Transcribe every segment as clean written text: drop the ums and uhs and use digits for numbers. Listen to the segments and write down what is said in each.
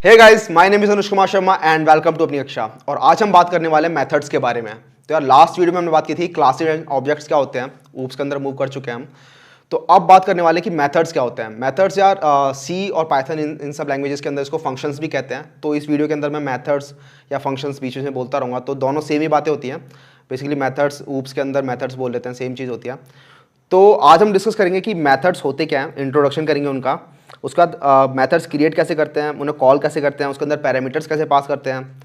Hey guys, my name is Anuj Kumar Sharma and welcome to अपनी कक्षा। और आज हम बात करने वाले हैं मेथड्स के बारे में। तो यार लास्ट वीडियो में हमने बात की थी क्लासेज एंड ऑब्जेक्ट्स क्या होते हैं, ऊप्स के अंदर मूव कर चुके हैं हम। तो अब बात करने वाले कि मेथड्स क्या होते हैं। मेथड्स यार सी और पाइथन इन सब लैंग्वेजेस के अंदर इसको फंक्शंस भी कहते हैं। तो इस वीडियो के अंदर मैं मेथड्स या फंक्शंस बीच में बोलता रहूँगा, तो दोनों सेम ही बातें होती हैं। बेसिकली मेथड्स ऊप्स के अंदर मेथड्स बोल लेते हैं, सेम चीज़ होती है। तो आज हम डिस्कस करेंगे कि मेथड्स होते क्या हैं, इंट्रोडक्शन करेंगे उनका। उसके बाद मेथड्स क्रिएट कैसे करते हैं, उन्हें कॉल कैसे करते हैं, उसके अंदर पैरामीटर्स कैसे पास करते हैं,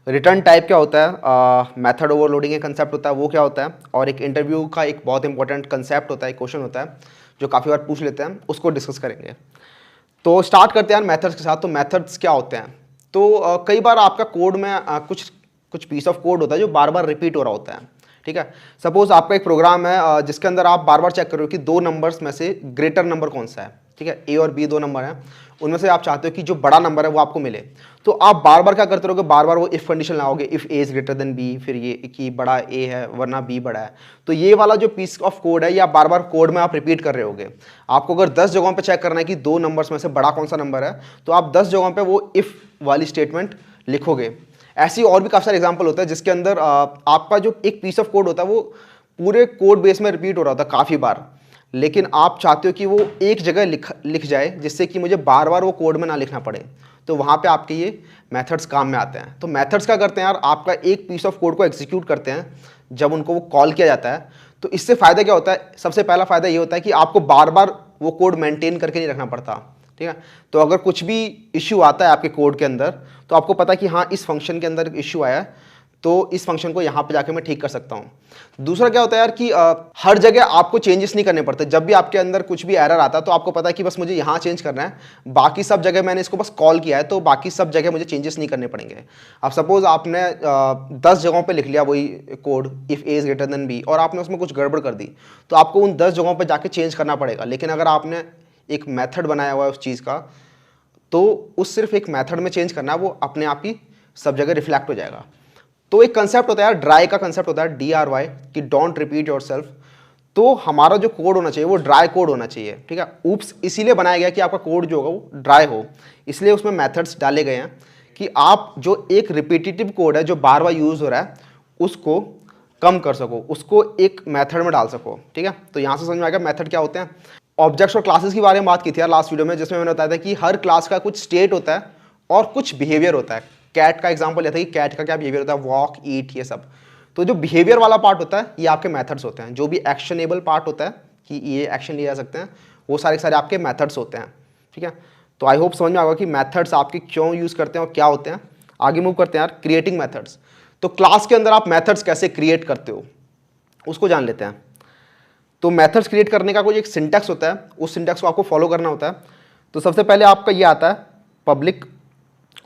रिटर्न टाइप क्या होता है, मेथड ओवरलोडिंग एक कंसेप्ट होता है वो क्या होता है, और एक इंटरव्यू का एक बहुत इंपॉर्टेंट कंसेप्ट होता है, एक क्वेश्चन होता है जो काफ़ी बार पूछ लेते हैं, उसको डिस्कस करेंगे। तो स्टार्ट करते हैं मेथड्स के साथ। तो मेथड्स क्या होते हैं? तो कई बार आपका कोड में कुछ पीस ऑफ कोड होता है जो बार बार रिपीट हो रहा होता है। ठीक है, सपोज आपका एक प्रोग्राम है जिसके अंदर आप बार बार चेक करो कि दो नंबर्स में से ग्रेटर नंबर कौन सा है। ठीक है, ए और बी दो नंबर हैं, उनमें से आप चाहते हो कि जो बड़ा नंबर है वो आपको मिले। तो आप बार बार क्या करते रहोगे, बार बार वो इफ कंडीशन लाओगे, if A is greater than B, फिर ये कि बड़ा ए है वरना बी बड़ा है। तो ये वाला जो पीस ऑफ कोड है, या बार बार कोड में आप रिपीट कर रहे होगे। आपको अगर 10 जगहों पे चेक करना है कि दो नंबर्स में से बड़ा कौन सा नंबर है, तो आप 10 जगहों पे वो इफ वाली स्टेटमेंट लिखोगे। ऐसी और भी काफ़ी सारे एग्जाम्पल होता है जिसके अंदर आपका जो एक पीस ऑफ कोड होता है वो पूरे कोड बेस में रिपीट हो रहा होता है काफ़ी बार, लेकिन आप चाहते हो कि वो एक जगह लिख जाए जिससे कि मुझे बार बार वो कोड में ना लिखना पड़े। तो वहाँ पे आपके ये मेथड्स काम में आते हैं। तो मेथड्स क्या करते हैं यार, आपका एक पीस ऑफ कोड को एग्जीक्यूट करते हैं जब उनको वो कॉल किया जाता है। तो इससे फ़ायदा क्या होता है? सबसे पहला फ़ायदा ये होता है कि आपको बार बार वो कोड मेंटेन करके नहीं रखना पड़ता। ठीक है, तो अगर कुछ भी इश्यू आता है आपके कोड के अंदर, तो आपको पता है कि हाँ इस फंक्शन के अंदर इश्यू आया है, तो इस फंक्शन को यहाँ पे जाके मैं ठीक कर सकता हूँ। दूसरा क्या होता है यार कि हर जगह आपको चेंजेस नहीं करने पड़ते। जब भी आपके अंदर कुछ भी एरर आता है तो आपको पता है कि बस मुझे यहाँ चेंज करना है, बाकी सब जगह मैंने इसको बस कॉल किया है, तो बाकी सब जगह मुझे चेंजेस नहीं करने पड़ेंगे। अब सपोज आपने 10 जगहों पे लिख लिया वही code, if A is greater than B, और आपने उसमें कुछ गड़बड़ कर दी, तो आपको उन 10 जगहों पर जाके चेंज करना पड़ेगा। लेकिन अगर आपने एक मेथड बनाया हुआ है उस चीज़ का, तो उस सिर्फ एक मेथड में चेंज करना है, वो अपने आप ही सब जगह रिफ्लेक्ट हो जाएगा। तो एक कंसेप्ट होता है यार, ड्राई का कंसेप्ट होता है, DRY, कि डोंट रिपीट योरसेल्फ। तो हमारा जो कोड होना चाहिए वो ड्राई कोड होना चाहिए। ठीक है, ऊप्स इसीलिए बनाया गया कि आपका कोड जो होगा वो ड्राई हो, इसलिए उसमें मेथड्स डाले गए हैं कि आप जो एक रिपीटेटिव कोड है जो बार बार यूज हो रहा है उसको कम कर सको, उसको एक मेथड में डाल सको। ठीक है, तो यहाँ से समझ में आएगा मेथड क्या होते हैं। ऑब्जेक्ट्स और क्लासेस के बारे में बात की थी यार लास्ट वीडियो में, जिसमें मैंने बताया था कि हर क्लास का कुछ स्टेट होता है और कुछ बिहेवियर होता है। कैट का एग्जांपल लिया था कि कैट का क्या बिहेवियर होता है, वॉक, ईट, ये सब। तो जो बिहेवियर वाला पार्ट होता है ये आपके मेथड्स होते हैं। जो भी एक्शनेबल पार्ट होता है कि ये एक्शन लिए जा सकते हैं, वो सारे के सारे आपके मेथड्स होते हैं। ठीक है, तो आई होप समझ में आएगा कि मेथड्स आपके क्यों यूज़ करते हैं और क्या होते हैं। आगे मूव करते हैं यार, क्रिएटिंग मेथड्स। तो क्लास के अंदर आप मेथड्स कैसे क्रिएट करते हो उसको जान लेते हैं। तो मेथड्स क्रिएट करने का कोई एक सिंटैक्स होता है, उस सिंटैक्स को आपको फॉलो करना होता है। तो सबसे पहले आपका ये आता है पब्लिक।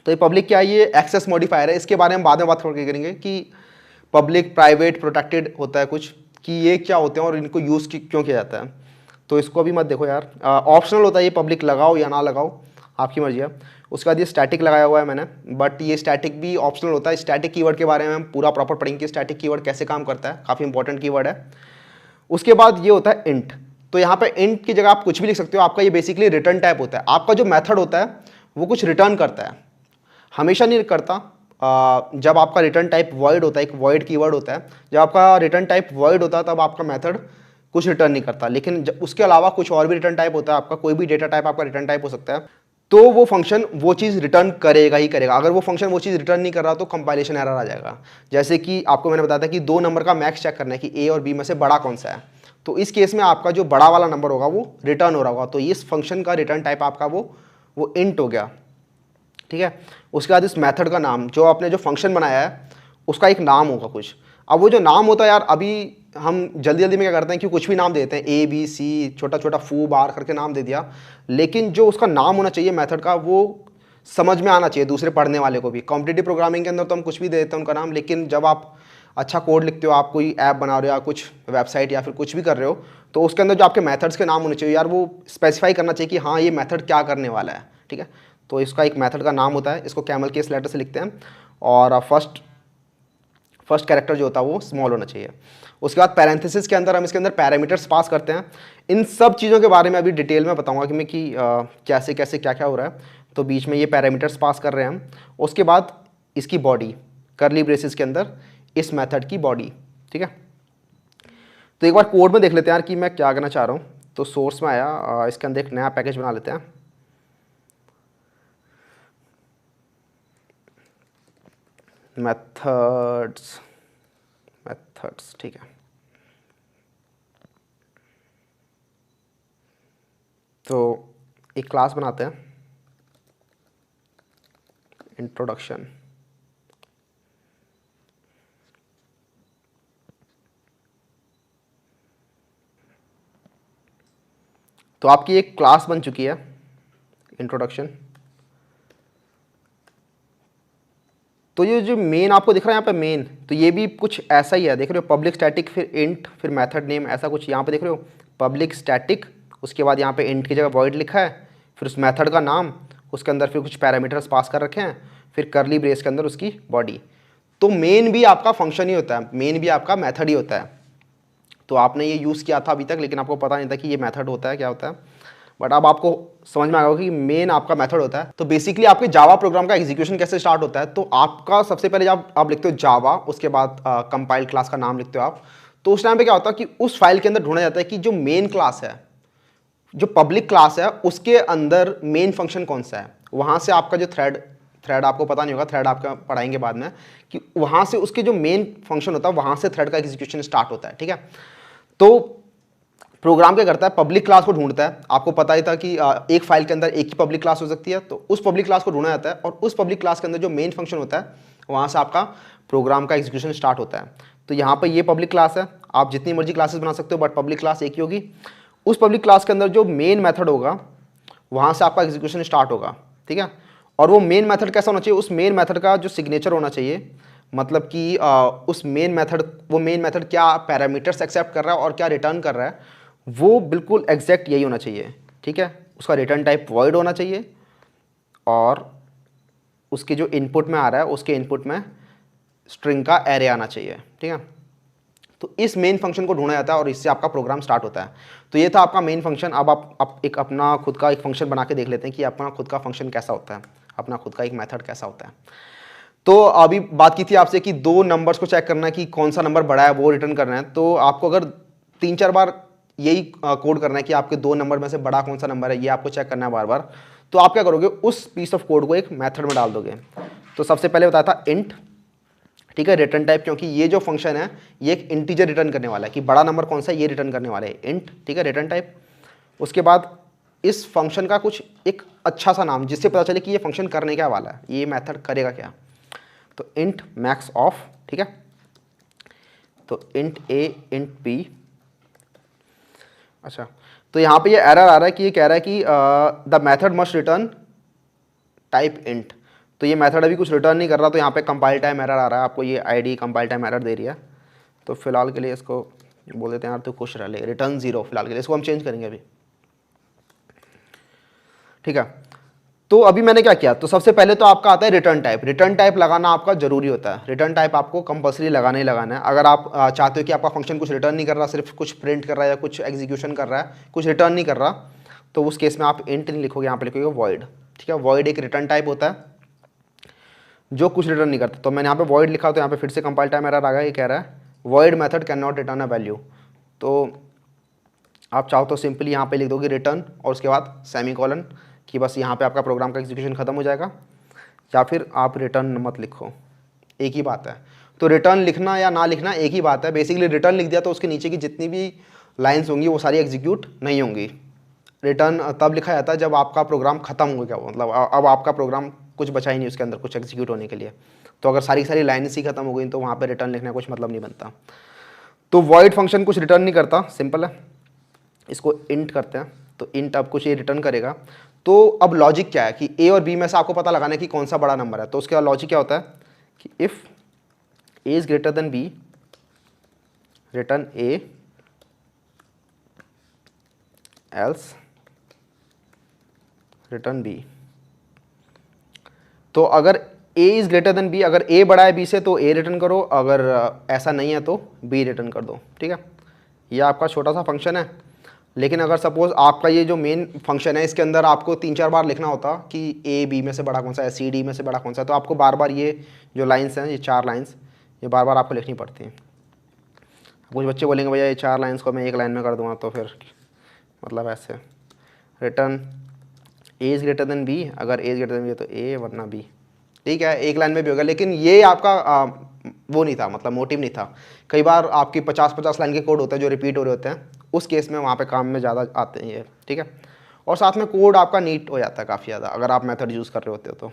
तो ये पब्लिक क्या है? ये एक्सेस मॉडिफायर है। इसके बारे में बाद में बात करके करेंगे कि पब्लिक, प्राइवेट, प्रोटेक्टेड होता है कुछ, कि ये क्या होते हैं और इनको यूज़ क्यों किया जाता है। तो इसको अभी मत देखो यार, ऑप्शनल होता है ये पब्लिक, लगाओ या ना लगाओ आपकी मर्जी है। उसके बाद ये स्टैटिक लगाया हुआ है मैंने, बट ये स्टैटिक भी ऑप्शनल होता है। स्टैटिक कीवर्ड के बारे में हम पूरा प्रॉपर पढ़ेंगे कि स्टैटिक कीवर्ड कैसे काम करता है, काफ़ी इंपॉर्टेंट कीवर्ड है। उसके बाद ये होता है इंट। तो यहाँ पे इंट की जगह आप कुछ भी लिख सकते हो। आपका ये बेसिकली रिटर्न टाइप होता है। आपका जो मेथड होता है वो कुछ रिटर्न करता है, हमेशा नहीं करता। जब आपका रिटर्न टाइप वॉइड होता है, एक वॉइड कीवर्ड होता है, जब आपका रिटर्न टाइप वॉइड होता है तब आपका मेथड कुछ रिटर्न नहीं करता। लेकिन उसके अलावा कुछ और भी रिटर्न टाइप होता है आपका, कोई भी डेटा टाइप आपका रिटर्न टाइप हो सकता है, तो वो फंक्शन वो चीज़ रिटर्न करेगा ही करेगा। अगर वो फंक्शन वो चीज़ रिटर्न नहीं कर रहा तो कंपाइलेशन एरर आ जाएगा। जैसे कि आपको मैंने बताया था कि दो नंबर का मैक्स चेक करना है कि ए और बी में से बड़ा कौन सा है, तो इस केस में आपका जो बड़ा वाला नंबर होगा वो रिटर्न हो रहा होगा। तो इस फंक्शन का रिटर्न टाइप आपका वो इंट हो गया। ठीक है, उसके बाद इस मेथड का नाम, जो आपने जो फंक्शन बनाया है उसका एक नाम होगा कुछ। अब वो जो नाम होता है यार, अभी हम जल्दी जल्दी में क्या करते हैं कि कुछ भी नाम देते हैं, ए बी सी, छोटा छोटा फू बार करके नाम दे दिया। लेकिन जो उसका नाम होना चाहिए मेथड का, वो समझ में आना चाहिए दूसरे पढ़ने वाले को भी। कॉम्पिटिटिव प्रोग्रामिंग के अंदर तो हम कुछ भी दे देते हैं उनका नाम, लेकिन जब आप अच्छा कोड लिखते हो, आप कोई ऐप बना रहे हो या कुछ वेबसाइट या फिर कुछ भी कर रहे हो, तो उसके अंदर जो आपके मेथड्स के नाम होने चाहिए यार, वो स्पेसिफाई करना चाहिए कि हाँ ये मेथड क्या करने वाला है। ठीक है, तो इसका एक मेथड का नाम होता है, इसको कैमल के इस लेटर से लिखते हैं, और फर्स्ट कैरेक्टर जो होता है वो स्मॉल होना चाहिए। उसके बाद पैरेंथेसिस के अंदर हम इसके अंदर पैरामीटर्स पास करते हैं। इन सब चीज़ों के बारे में अभी डिटेल में बताऊंगा कि मैं कि कैसे कैसे क्या क्या हो रहा है। तो बीच में ये पैरामीटर्स पास कर रहे हैं हम। उसके बाद इसकी बॉडी कर्ली ब्रेसेस के अंदर इस मेथड की बॉडी, ठीक है। तो एक बार कोड में देख लेते हैं यार कि मैं क्या करना चाह रहा हूँ। तो सोर्स में आया, इसके अंदर एक नया पैकेज बना लेते हैं। मेथड्स, ठीक है। तो एक क्लास बनाते हैं, इंट्रोडक्शन। तो आपकी एक क्लास बन चुकी है इंट्रोडक्शन। तो ये जो मेन आपको दिख रहा है यहाँ पे मेन, तो ये भी कुछ ऐसा ही है, देख रहे हो, पब्लिक स्टैटिक फिर इंट फिर मेथड नेम, ऐसा कुछ यहाँ पे देख रहे हो, पब्लिक स्टैटिक, उसके बाद यहाँ पे इंट की जगह वॉइड लिखा है, फिर उस मेथड का नाम, उसके अंदर फिर कुछ पैरामीटर्स पास कर रखे हैं, फिर करली ब्रेस के अंदर उसकी बॉडी। तो मेन भी आपका फंक्शन ही होता है, मेन भी आपका मेथड ही होता है। तो आपने ये यूज़ किया था अभी तक, लेकिन आपको पता नहीं था कि ये मेथड होता है, क्या होता है, बट अब आपको समझ में आएगा कि मेन आपका मेथड होता है। तो बेसिकली आपके जावा प्रोग्राम का एग्जीक्यूशन कैसे स्टार्ट होता है, तो आपका सबसे पहले जब आप लिखते हो जावा, उसके बाद कंपाइल्ड क्लास का नाम लिखते हो आप, तो उस टाइम पे क्या होता है कि उस फाइल के अंदर ढूंढा जाता है कि जो मेन क्लास है, जो पब्लिक क्लास है, उसके अंदर मेन फंक्शन कौन सा है। वहाँ से आपका जो थ्रेड आपको पता नहीं होगा, थ्रेड आपका पढ़ाएंगे बाद में, कि वहाँ से उसके जो मेन फंक्शन होता है वहाँ से थ्रेड का एग्जीक्यूशन स्टार्ट होता है, ठीक है। तो प्रोग्राम क्या करता है, पब्लिक क्लास को ढूंढता है। आपको पता ही था कि एक फाइल के अंदर एक ही पब्लिक क्लास हो सकती है, तो उस पब्लिक क्लास को ढूंढा जाता है और उस पब्लिक क्लास के अंदर जो मेन फंक्शन होता है वहाँ से आपका प्रोग्राम का एग्जीक्यूशन स्टार्ट होता है। तो यहाँ पर ये पब्लिक क्लास है, आप जितनी मर्जी क्लासेस बना सकते हो, बट पब्लिक क्लास एक ही होगी। उस पब्लिक क्लास के अंदर जो मेन मेथड होगा वहाँ से आपका एग्जीक्यूशन स्टार्ट होगा, ठीक है। और वो मेन मेथड कैसा होना चाहिए, उस मेन मेथड का जो सिग्नेचर होना चाहिए, मतलब कि उस मेन मेथड, वो मेन मेथड क्या पैरामीटर्स एक्सेप्ट कर रहा है और क्या रिटर्न कर रहा है, वो बिल्कुल एग्जैक्ट यही होना चाहिए, ठीक है। उसका रिटर्न टाइप वॉइड होना चाहिए और उसके जो इनपुट में आ रहा है उसके इनपुट में स्ट्रिंग का एरे आना चाहिए, ठीक है। तो इस मेन फंक्शन को ढूंढा जाता है और इससे आपका प्रोग्राम स्टार्ट होता है। तो ये था आपका मेन फंक्शन। अब आप एक अपना खुद का एक फंक्शन बना के देख लेते हैं कि अपना खुद का फंक्शन कैसा होता है, अपना खुद का एक मेथड कैसा होता है। तो अभी बात की थी आपसे कि दो नंबर्स को चेक करना है कि कौन सा नंबर बड़ा है, वो रिटर्न करना है। तो आपको अगर 3-4 बार यही कोड करना है कि आपके दो नंबर में से बड़ा कौन सा नंबर है, ये आपको चेक करना है बार बार, तो आप क्या करोगे, उस पीस ऑफ कोड को एक मेथड में डाल दोगे। तो सबसे पहले बताया था इंट, ठीक है, रिटर्न टाइप, क्योंकि ये जो फंक्शन है ये एक इंटीजर रिटर्न करने वाला है कि बड़ा नंबर कौन सा है ये रिटर्न करने वाला है, इंट, ठीक है, रिटर्न टाइप। उसके बाद इस फंक्शन का कुछ एक अच्छा सा नाम जिससे पता चले कि ये फंक्शन करने क्या वाला है, ये मेथड करेगा क्या। तो इंट मैक्स ऑफ, ठीक है, तो इंट ए इंट बी। अच्छा, तो यहाँ पे ये एरर आ रहा है कि ये कह रहा है कि the method must return type int. तो ये मेथड अभी कुछ रिटर्न नहीं कर रहा, तो यहाँ पे कंपाइल टाइम एरर आ रहा है, आपको ये आईडी कंपाइल टाइम एरर दे रही है। तो फिलहाल के लिए इसको बोल देते हैं यार तो खुश रह ले, रिटर्न 0 फिलहाल के लिए, इसको हम चेंज करेंगे अभी, ठीक है। तो अभी मैंने क्या किया, तो सबसे पहले तो आपका आता है रिटर्न टाइप। रिटर्न टाइप लगाना आपका जरूरी होता है, रिटर्न टाइप आपको कंपलसरी लगाना ही लगाना है। अगर आप चाहते हो कि आपका फंक्शन कुछ रिटर्न नहीं कर रहा, सिर्फ कुछ प्रिंट कर रहा है या कुछ एग्जीक्यूशन कर रहा है, कुछ रिटर्न नहीं कर रहा, तो उस केस में आप इंट नहीं लिखोगे, यहाँ पे लिखोगे वॉइड, ठीक है। वॉइड एक रिटर्न टाइप होता है जो कुछ रिटर्न नहीं करता। तो मैंने यहाँ पे वॉइड लिखा, तो यहाँ पे फिर से कंपाइल टाइम एरर आ गया, ये कह रहा है void method can not return a value. तो आप चाहो तो सिंपली यहाँ पे लिख दोगे रिटर्न और उसके बाद सेमीकोलन, कि बस यहाँ पे आपका प्रोग्राम का एग्जीक्यूशन खत्म हो जाएगा, या फिर आप रिटर्न मत लिखो, एक ही बात है। तो रिटर्न लिखना या ना लिखना एक ही बात है। बेसिकली रिटर्न लिख दिया तो उसके नीचे की जितनी भी लाइंस होंगी वो सारी एग्जीक्यूट नहीं होंगी। रिटर्न तब लिखा जाता है जब आपका प्रोग्राम खत्म हो गया, मतलब अब आपका प्रोग्राम कुछ बचा ही नहीं उसके अंदर कुछ एग्जीक्यूट होने के लिए। तो अगर सारी लाइन्स ही खत्म हो गई तो वहाँ पर रिटर्न लिखने का कुछ मतलब नहीं बनता। तो वॉइड फंक्शन कुछ रिटर्न नहीं करता, सिंपल है। इसको इंट करते हैं, तो इंट अब कुछ ये रिटर्न करेगा। तो अब लॉजिक क्या है कि ए और बी में से आपको पता लगाना है कि कौन सा बड़ा नंबर है। तो उसके बाद लॉजिक क्या होता है कि if A is greater than B, return A, else return B. तो अगर A is greater than B, अगर ए बड़ा है बी से तो ए रिटर्न करो, अगर ऐसा नहीं है तो बी रिटर्न कर दो, ठीक है। यह आपका छोटा सा फंक्शन है। लेकिन अगर सपोज आपका ये जो मेन फंक्शन है इसके अंदर आपको 3-4 बार लिखना होता कि ए बी में से बड़ा कौन सा है, सी डी में से बड़ा कौन सा है, तो आपको बार बार ये जो लाइन्स हैं, ये 4 लाइन्स, ये बार बार आपको लिखनी पड़ती हैं। कुछ बच्चे बोलेंगे भैया ये 4 लाइन्स को मैं एक लाइन में कर दूंगा, तो फिर मतलब ऐसे return A is greater than B, अगर A is greater than B तो ए वरना बी, ठीक है, एक लाइन में भी होगा। लेकिन ये आपका वो नहीं था, मतलब मोटिव नहीं था। कई बार आपकी 50-50 लाइन के कोड होते हैं जो रिपीट हो रहे होते हैं, उस केस में वहाँ पे काम में ज़्यादा आते हैं ये, ठीक है। और साथ में कोड आपका नीट हो जाता है काफ़ी ज़्यादा अगर आप मेथड यूज़ कर रहे होते हो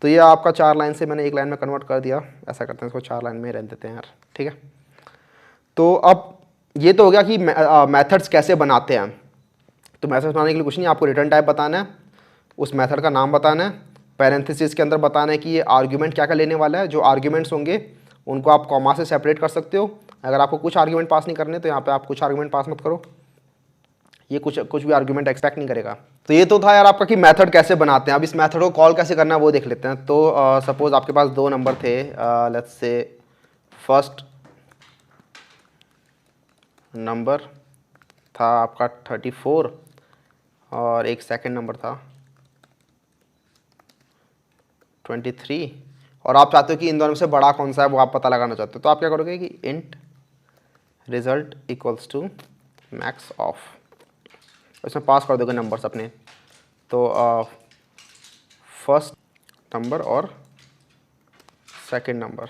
तो ये आपका 4 लाइन से मैंने एक लाइन में कन्वर्ट कर दिया। ऐसा करते हैं, इसको 4 लाइन में रहने देते हैं यार, ठीक है। तो अब ये तो हो गया कि मेथड्स कैसे बनाते हैं। तो मेथड्स बनाने के लिए कुछ नहीं, आपको रिटर्न टाइप बताना है, उस मेथड का नाम बताना है, पैरेंथेसिस के अंदर बताना है कि ये आर्ग्यूमेंट क्या क्या लेने वाला है। जो आर्ग्यूमेंट्स होंगे उनको आप कॉमा से सेपरेट कर सकते हो। अगर आपको कुछ आर्ग्यूमेंट पास नहीं करने तो यहाँ पे आप कुछ आर्ग्यूमेंट पास मत करो, ये कुछ भी आर्ग्यूमेंट एक्सपेक्ट नहीं करेगा। तो ये तो था यार आपका कि मेथड कैसे बनाते हैं। अब इस मेथड को कॉल कैसे करना है वो देख लेते हैं। तो सपोज आपके पास 2 नंबर थे, लेट्स से फर्स्ट नंबर था आपका 34 और एक सेकंड नंबर था 23, और आप चाहते हो कि इन दोनों में से बड़ा कौन सा है वो आप पता लगाना चाहते हो। तो आप क्या करोगे कि int result equals to max of, इसमें पास कर दोगे नंबर्स अपने। तो फर्स्ट नंबर और सेकंड नंबर,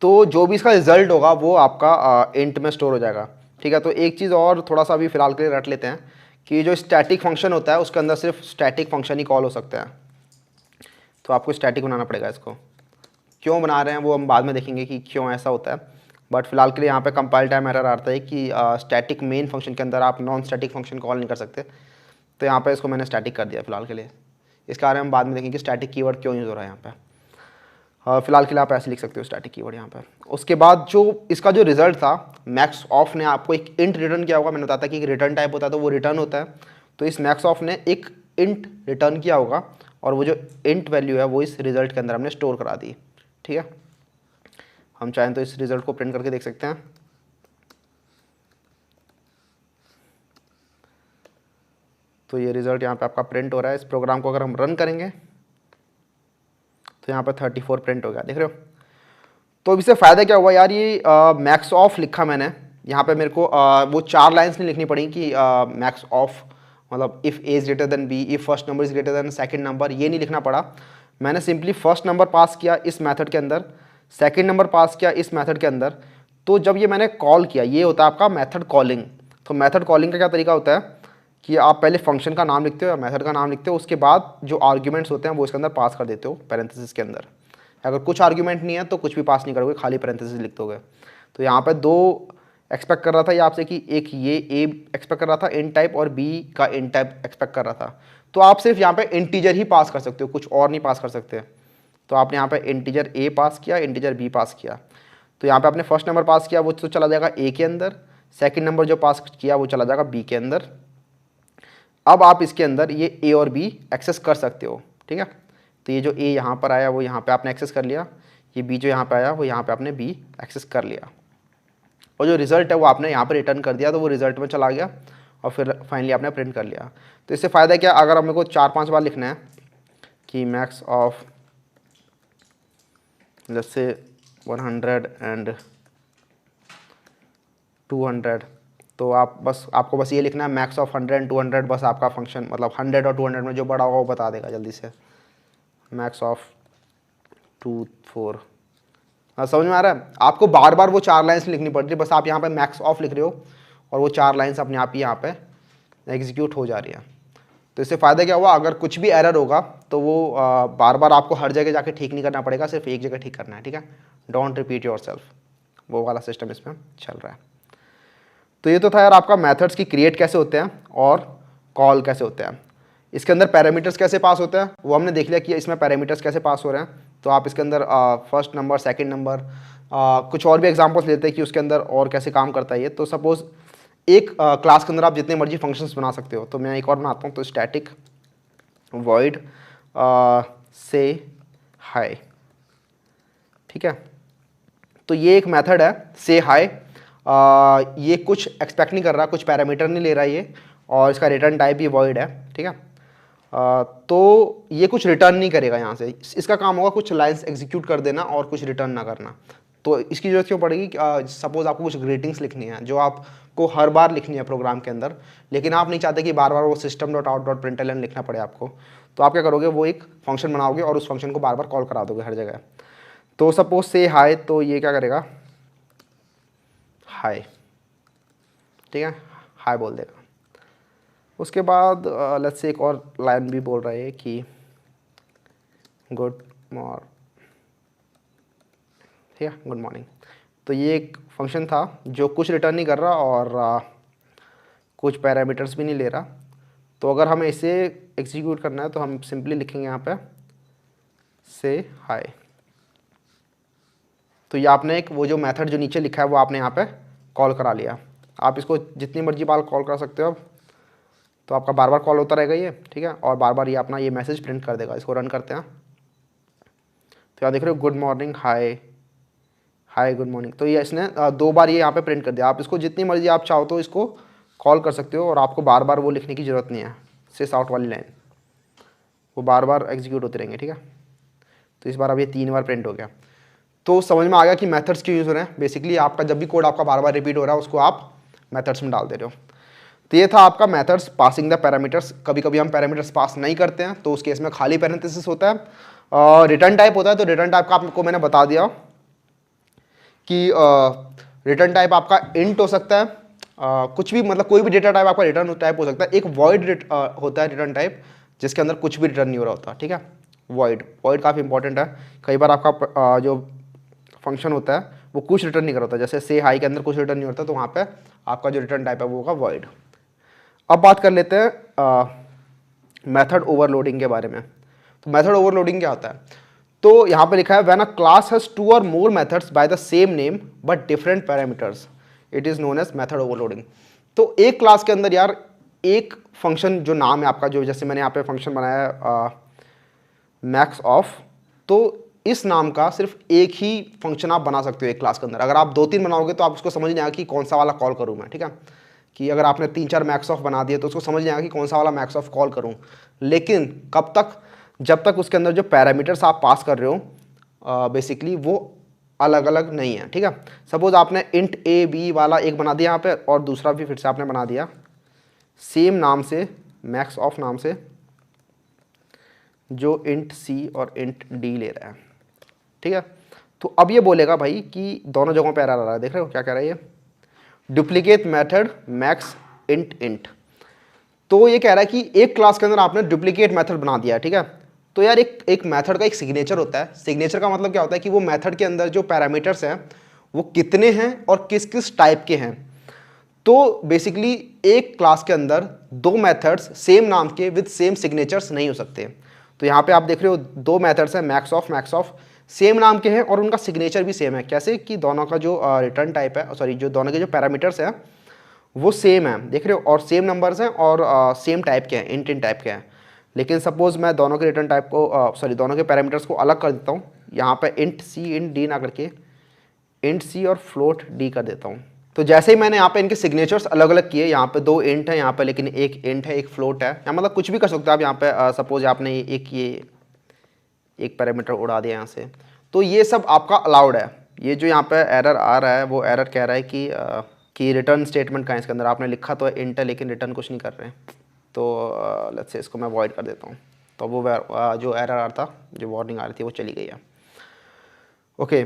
तो जो भी इसका रिजल्ट होगा वो आपका इंट में स्टोर हो जाएगा, ठीक है। तो एक चीज़ और थोड़ा सा अभी फिलहाल के लिए रट लेते हैं कि जो स्टैटिक फंक्शन होता है उसके अंदर सिर्फ स्टैटिक फंक्शन ही कॉल हो सकता है। तो आपको स्टैटिक बनाना पड़ेगा इसको। क्यों बना रहे हैं वो हम बाद में देखेंगे कि क्यों ऐसा होता है, बट फिलहाल के लिए यहाँ पे कंपाइल टाइम एरर आता है कि स्टैटिक मेन फंक्शन के अंदर आप नॉन स्टैटिक फंक्शन कॉल नहीं कर सकते। तो यहाँ पे इसको मैंने स्टैटिक कर दिया फिलहाल के लिए। इसके बारे में हम बाद में देखेंगे कि स्टैटिक कीवर्ड क्यों यूज़ हो रहा है यहाँ पे। फिलहाल के लिए आप ऐसे लिख सकते हो स्टैटिक कीवर्ड यहाँ पे। उसके बाद जो इसका जो रिजल्ट था, मैक्स ऑफ ने आपको एक इंट रिटर्न किया होगा। मैंने बताया था कि एक रिटर्न टाइप होता है तो वो रिटर्न होता है। तो इस मैक्स ऑफ ने एक इंट रिटर्न किया होगा और वो जो इंट वैल्यू है वो इस रिजल्ट के अंदर हमने स्टोर करा दी, ठीक है। हम चाहें तो इस रिजल्ट को प्रिंट करके देख सकते हैं। तो ये रिजल्ट यहाँ पे आपका प्रिंट हो रहा है। इस प्रोग्राम को अगर हम रन करेंगे तो यहाँ पे 34 प्रिंट हो गया, देख रहे हो। तो अब इससे फ़ायदा क्या हुआ यार, ये मैक्स ऑफ लिखा मैंने यहाँ पे, मेरे को वो 4 लाइन्स नहीं लिखनी पड़ी कि मैक्स ऑफ मतलब if A is greater than B, if first number is greater than second number, ये नहीं लिखना पड़ा। मैंने सिंपली फर्स्ट नंबर पास किया इस मेथड के अंदर, सेकंड नंबर पास किया इस मेथड के अंदर। तो जब ये मैंने कॉल किया, ये होता है आपका मेथड कॉलिंग। तो मेथड कॉलिंग का क्या तरीका होता है कि आप पहले फंक्शन का नाम लिखते हो या मेथड का नाम लिखते हो, उसके बाद जो आर्ग्यूमेंट्स होते हैं वो इसके अंदर पास कर देते हो पैरेंथेसिस के अंदर। अगर कुछ आर्ग्यूमेंट नहीं है तो कुछ भी पास नहीं करोगे, खाली पैरेंथेसिस लिख दोगे। तो यहाँ पे 2 एक्सपेक्ट कर रहा था ये आपसे कि एक ये ए एक्सपेक्ट कर रहा था इंट टाइप और बी का इंट टाइप एक्सपेक्ट कर रहा था। तो आप सिर्फ यहाँ पे इंटीजर ही पास कर सकते हो, कुछ और नहीं पास कर सकते। तो आपने यहाँ पे इंटीजर ए पास किया, इंटीजर बी पास किया। तो यहाँ पे आपने फर्स्ट नंबर पास किया वो तो चला जाएगा ए के अंदर, सेकंड नंबर जो पास किया वो चला जाएगा बी के अंदर। अब आप इसके अंदर ये ए और बी एक्सेस कर सकते हो, ठीक है। तो ये जो ए यहाँ पर आया वो यहाँ पे आपने एक्सेस कर लिया, ये बी जो यहाँ पे आया वो यहाँ पे आपने बी एक्सेस कर लिया, और जो रिज़ल्ट है वो आपने यहाँ पर रिटर्न कर दिया तो वो रिज़ल्ट में चला गया और फिर फाइनली आपने प्रिंट कर लिया। तो इससे फ़ायदा क्या, अगर मेरे को 4-5 बार लिखना है कि मैक्स ऑफ जैसे 100 एंड 200, तो आपको बस ये लिखना है मैक्स ऑफ 100 एंड 200, बस आपका फंक्शन मतलब 100 और 200 में जो बड़ा होगा वो बता देगा जल्दी से। मैक्स ऑफ 24, हाँ समझ में आ रहा है। आपको बार बार वो 4 लाइन्स लिखनी पड़ रही है, बस आप यहाँ पे मैक्स ऑफ लिख रहे हो और वो 4 लाइन्स अपने आप ही यहाँ पे एग्जीक्यूट हो जा रही है। तो इससे फ़ायदा क्या हुआ, अगर कुछ भी एरर होगा तो वो बार बार आपको हर जगह जाके ठीक नहीं करना पड़ेगा, सिर्फ एक जगह ठीक करना है, ठीक है। डोंट रिपीट योरसेल्फ, वो वाला सिस्टम इसमें चल रहा है। तो ये तो था यार आपका मेथड्स की क्रिएट कैसे होते हैं और कॉल कैसे होते हैं। इसके अंदर पैरामीटर्स कैसे पास होते हैं वो हमने देख लिया कि इसमें पैरामीटर्स कैसे पास हो रहे हैं। तो आप इसके अंदर फर्स्ट नंबर, सेकंड नंबर, कुछ और भी एग्जांपल्स लेते हैं कि उसके अंदर और कैसे काम करता है ये। तो सपोज़ एक क्लास के अंदर आप जितने मर्जी फंक्शंस बना सकते हो। तो मैं एक और बनाता हूँ, तो स्टैटिक वॉइड से हाई, ठीक है। तो ये एक मेथड है से हाई। ये कुछ एक्सपेक्ट नहीं कर रहा, कुछ पैरामीटर नहीं ले रहा ये, और इसका रिटर्न टाइप भी वॉइड है, ठीक है। तो ये कुछ रिटर्न नहीं करेगा यहाँ से, इसका काम होगा कुछ लाइंस एग्जीक्यूट कर देना और कुछ रिटर्न ना करना। तो इसकी जरूरत क्यों पड़ेगी? सपोज आपको कुछ ग्रीटिंग्स लिखनी है जो आपको हर बार लिखनी है प्रोग्राम के अंदर, लेकिन आप नहीं चाहते कि बार बार वो system.out.println लिखना पड़े आपको, तो आप क्या करोगे, वो एक फंक्शन बनाओगे और उस फंक्शन को बार बार कॉल करा दोगे हर जगह। तो सपोज से हाय, तो ये क्या करेगा, हाय, ठीक है, हाय बोल देगा। उसके बाद लेट्स से एक और लाइन भी बोल रहा है कि गुड मॉर्निंग, ठीक है, गुड मॉर्निंग। तो ये एक फंक्शन था जो कुछ रिटर्न नहीं कर रहा और कुछ पैरामीटर्स भी नहीं ले रहा। तो अगर हमें इसे एग्जीक्यूट करना है तो हम सिंपली लिखेंगे यहाँ पे से हाय। तो ये आपने एक वो जो मेथड जो नीचे लिखा है वो आपने यहाँ पे कॉल करा लिया। आप इसको जितनी मर्जी बार कॉल कर सकते हो अब, तो आपका बार बार कॉल होता रहेगा ये, ठीक है, और बार बार ये अपना ये मैसेज प्रिंट कर देगा। इसको रन करते हैं। तो यहाँ देख रहे हो गुड मॉर्निंग, हाय, हाय गुड मॉर्निंग। तो ये इसने 2 बार ये यहाँ पे प्रिंट कर दिया। आप इसको जितनी मर्जी आप चाहो तो इसको कॉल कर सकते हो और आपको बार बार वो लिखने की ज़रूरत नहीं है, सिस आउट वाली लाइन, वो बार बार एग्जीक्यूट होते रहेंगे, ठीक है। तो इस बार अब ये 3 बार प्रिंट हो गया। तो समझ में आ गया कि मेथड्स क्यों यूज़ हो रहे हैं। बेसिकली आपका जब भी कोड आपका बार बार रिपीट हो रहा है उसको आप मेथड्स में डाल दे रहे हो। तो ये था आपका मेथड्स पासिंग द पैरामीटर्स। कभी कभी हम पैरामीटर्स पास नहीं करते हैं तो उस केस में खाली पैरेंथेसिस होता है और रिटर्न टाइप होता है। तो रिटर्न टाइप का आपको मैंने बता दिया कि रिटर्न टाइप आपका इंट हो सकता है, कुछ भी, मतलब कोई भी डेटा टाइप आपका रिटर्न टाइप हो सकता है। एक वॉइड होता है रिटर्न टाइप जिसके अंदर कुछ भी रिटर्न नहीं हो रहा होता, ठीक है। वॉइड काफ़ी इंपॉर्टेंट है। कई बार आपका जो फंक्शन होता है वो कुछ रिटर्न नहीं कर होता, जैसे से हाई के अंदर कुछ रिटर्न नहीं होता, तो वहाँ पे आपका जो रिटर्न टाइप है वो होगा वॉइड। अब बात कर लेते हैं मेथड ओवरलोडिंग के बारे में। तो मेथड ओवरलोडिंग क्या होता है? तो यहाँ पे लिखा है when a class has 2 or more methods by the same name but different parameters it is known as method overloading. तो एक क्लास के अंदर यार एक फंक्शन जो नाम है आपका, जो जैसे मैंने यहाँ पे फंक्शन बनाया मैक्स ऑफ, तो इस नाम का सिर्फ एक ही फंक्शन आप बना सकते हो एक क्लास के अंदर। अगर आप 2-3 बनाओगे तो आप उसको समझ नहीं आएगा कि कौन सा वाला कॉल करूँ मैं, ठीक है। कि अगर आपने 3-4 मैक्स ऑफ बना दिए तो उसको समझ नहीं आएगा कि कौन सा वाला मैक्स ऑफ कॉल करूँ। लेकिन कब तक? जब तक उसके अंदर जो पैरामीटर्स आप पास कर रहे हो बेसिकली वो अलग अलग नहीं है, ठीक है। सपोज आपने इंट ए बी वाला एक बना दिया यहाँ पे और दूसरा भी फिर से आपने बना दिया सेम नाम से, मैक्स ऑफ नाम से, जो इंट सी और इंट डी ले रहा है, ठीक है। तो अब ये बोलेगा भाई कि दोनों जगहों पे एरर आ रहा है। देख रहे हो क्या कह रहा है ये? Duplicate method max int int. तो ये कह रहा है कि एक क्लास के अंदर आपने डुप्लीकेट मेथड बना दिया है, ठीक है। तो यार एक मेथड का एक सिग्नेचर होता है। सिग्नेचर का मतलब क्या होता है कि वो मेथड के अंदर जो पैरामीटर्स हैं वो कितने हैं और किस किस टाइप के हैं। तो बेसिकली एक क्लास के अंदर 2 मेथड्स सेम नाम के विद सेम सिग्नेचर्स नहीं हो सकते। तो यहाँ पे आप देख रहे हो 2 मेथड्स हैं मैक्स ऑफ सेम नाम के हैं और उनका सिग्नेचर भी सेम है। कैसे? कि दोनों का जो रिटर्न टाइप है, सॉरी, जो दोनों के जो पैरामीटर्स हैं वो सेम है, देख रहे हो, और सेम नंबर्स हैं और सेम टाइप के हैं, इंट टाइप के हैं। लेकिन सपोज मैं दोनों के रिटर्न टाइप को सॉरी दोनों के पैरामीटर्स को अलग कर देता हूँ, यहाँ पे इंट सी इंट डी ना करके इंट सी और फ्लोट डी कर देता हूँ। तो जैसे ही मैंने यहाँ पे इनके सिग्नेचर्स अलग अलग किए, यहाँ पे 2 इंट है यहाँ पे, लेकिन एक इंट है एक फ्लोट है, या मतलब कुछ भी कर सकते हो आप यहाँ पे। सपोज आपने एक पैरामीटर उड़ा दिया यहाँ से, तो ये सब आपका अलाउड है। ये जो यहाँ पे एरर आ रहा है वो एरर कह रहा है कि रिटर्न स्टेटमेंट का है इसके अंदर, आपने लिखा तो इंट है लेकिन रिटर्न कुछ नहीं कर रहे हैं। तो लेट्स से इसको मैं अवॉइड कर देता हूँ। तो वो जो एरर आ रहा था, जो वार्निंग आ रही थी, वो चली गई है। ओके,